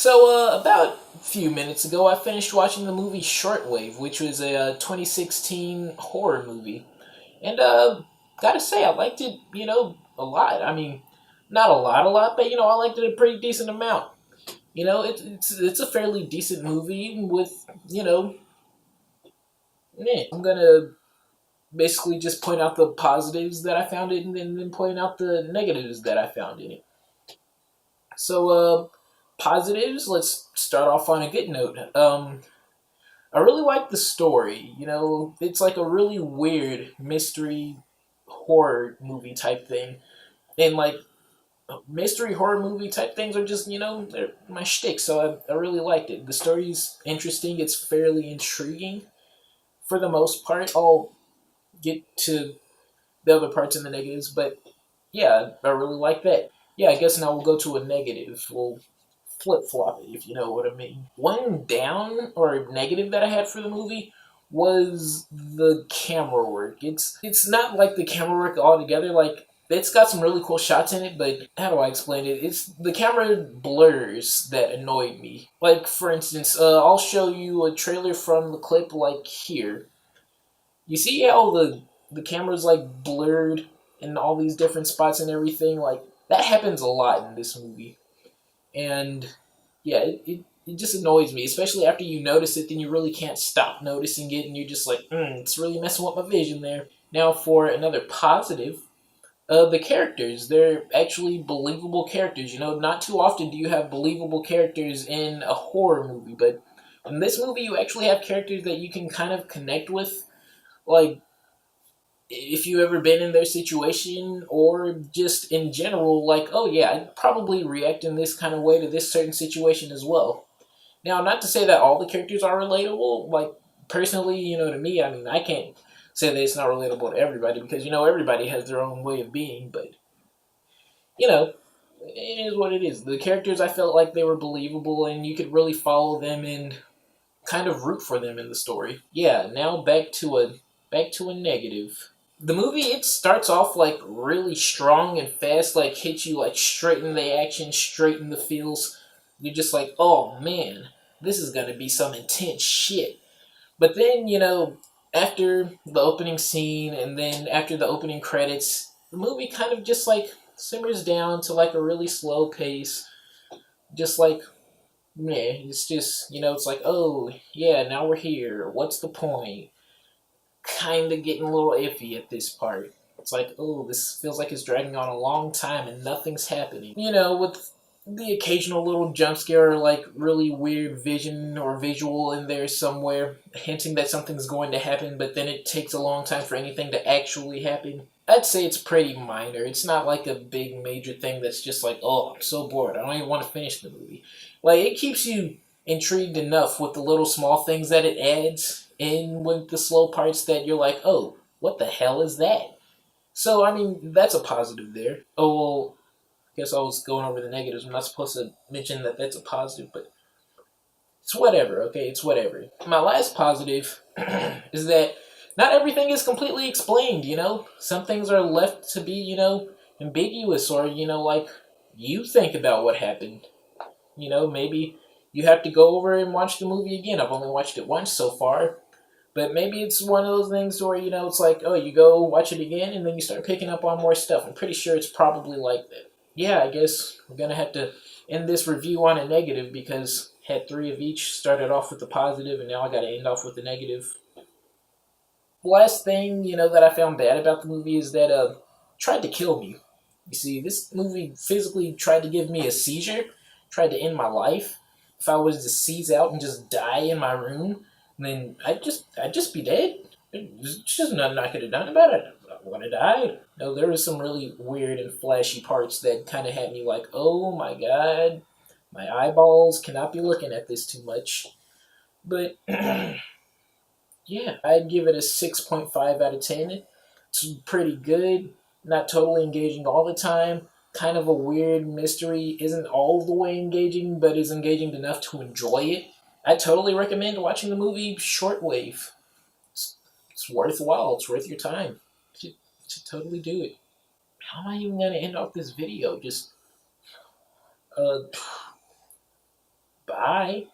About a few minutes ago, I finished watching the movie Shortwave, which was a 2016 horror movie. And, gotta say, I liked it, a lot. I mean, not a lot, but, I liked it a pretty decent amount. It's a fairly decent movie with, I'm gonna basically just point out the positives that I found it and then point out the negatives that I found in it. So, positives, let's start off on a good note. I really like the story. It's like a really weird mystery horror movie type thing. And like mystery horror movie type things are just, they're my shtick. So I really liked it. The story's interesting. It's fairly intriguing for the most part. I'll get to the other parts in the negatives, but yeah, I really like that. Yeah, I guess now we'll go to a negative. We'll flip flop it, if you know what I mean. One down or negative that I had for the movie was the camera work. It's not like the camera work altogether. Like it's got some really cool shots in it, but how do I explain it? It's the camera blurs that annoyed me. Like for instance, I'll show you a trailer from the clip like here. You see how the camera's like blurred in all these different spots and everything? Like that happens a lot in this movie. And yeah, it just annoys me, especially after you notice it, then you really can't stop noticing it, and you're just like, it's really messing with my vision there. Now, for another positive, the characters, they're actually believable characters. Not too often do you have believable characters in a horror movie, but in this movie, you actually have characters that you can kind of connect with. Like, if you ever been in their situation or just in general, like, oh yeah, I'd probably react in this kind of way to this certain situation as well. Now, not to say that all the characters are relatable, like, personally, to me, I mean, I can't say that it's not relatable to everybody because, everybody has their own way of being, but, it is what it is. The characters, I felt like they were believable and you could really follow them and kind of root for them in the story. Yeah, now back to a negative. The movie, it starts off like really strong and fast, like hits you like straight in the action, straight in the feels. You're just like, oh man, this is gonna be some intense shit. But then, after the opening scene and then after the opening credits, the movie kind of just like simmers down to like a really slow pace. Just like, meh, it's just, it's like, oh yeah, now we're here. What's the point? Kind of getting a little iffy at this part. It's like, oh, this feels like it's dragging on a long time and nothing's happening. With the occasional little jump scare or like really weird vision or visual in there somewhere, hinting that something's going to happen, but then it takes a long time for anything to actually happen. I'd say it's pretty minor. It's not like a big major thing that's just like, oh, I'm so bored. I don't even want to finish the movie. Like, it keeps you intrigued enough with the little small things that it adds in with the slow parts that you're like, oh, what the hell is that? So, I mean, that's a positive there. Oh, well, I guess I was going over the negatives. I'm not supposed to mention that that's a positive, but it's whatever, okay? It's whatever. My last positive is that not everything is completely explained. Some things are left to be, ambiguous or, like you think about what happened. Maybe you have to go over and watch the movie again. I've only watched it once so far. But maybe it's one of those things where, it's like, oh, you go watch it again and then you start picking up on more stuff. I'm pretty sure it's probably like that. Yeah, I guess we're going to have to end this review on a negative because had three of each, started off with the positive and now I got to end off with the negative. Last thing, that I found bad about the movie is that tried to kill me. You see, this movie physically tried to give me a seizure, tried to end my life. If I was to seize out and just die in my room, then I'd just be dead. There's just nothing I could have done about it. I would have died. No, there was some really weird and flashy parts that kind of had me like, oh my god, my eyeballs cannot be looking at this too much. But yeah, I'd give it a 6.5 out of 10. It's pretty good. Not totally engaging all the time. Kind of a weird mystery. Isn't all the way engaging, but is engaging enough to enjoy it. I totally recommend watching the movie Shortwave. It's worthwhile. It's worth your time. You should totally do it. How am I even going to end off this video? Just, uh, Bye.